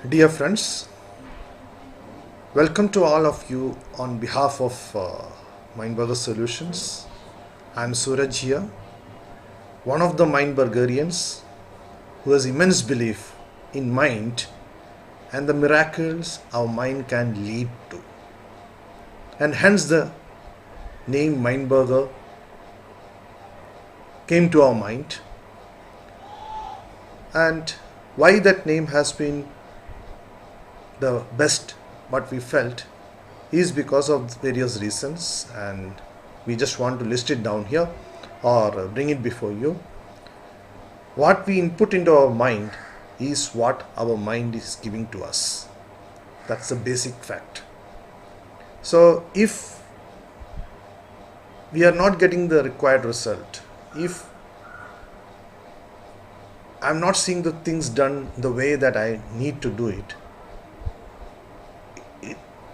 Dear friends, welcome to all of you on behalf of Mindburger Solutions. I'm Suraj here, one of the Mindburgerians who has immense belief in mind and the miracles our mind can lead to. And hence the name Mindburger came to our mind. And why that name has been the best what we felt is because of various reasons, and we just want to list it down here or bring it before you. What we input into our mind is what our mind is giving to us. That's the basic fact. So if we are not getting the required result, if I'm not seeing the things done the way that I need to do it,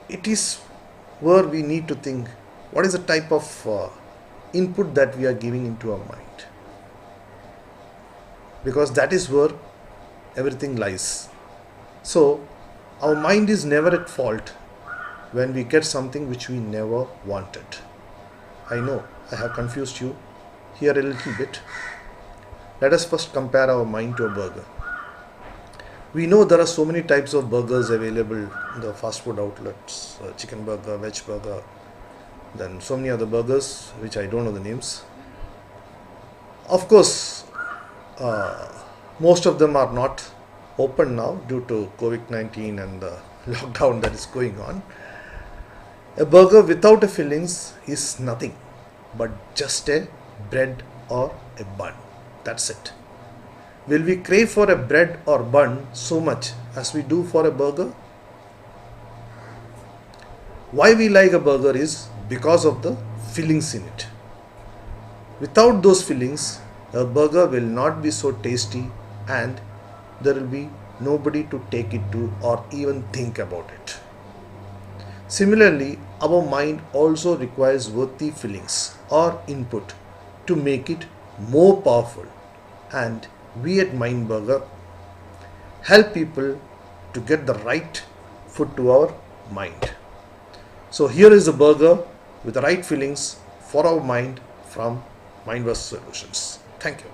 it is where we need to think what is the type of input that we are giving into our mind, because that is where everything lies. So our mind is never at fault when we get something which we never wanted. I know I have confused you here a little bit. Let us first compare our mind to a burger. We know there are so many types of burgers available in the fast food outlets, chicken burger, veg burger, then so many other burgers which I don't know the names. Of course, most of them are not open now due to COVID-19 and the lockdown that is going on. A burger without a fillings is nothing but just a bread or a bun. That's it. Will we crave for a bread or bun so much as we do for a burger? Why we like a burger is because of the fillings in it. Without those fillings, a burger will not be so tasty and there will be nobody to take it to or even think about it. Similarly, our mind also requires worthy fillings or input to make it more powerful, and we at Mindburger help people to get the right food to our mind. So here is a burger with the right fillings for our mind from Mindburger Solutions. Thank you.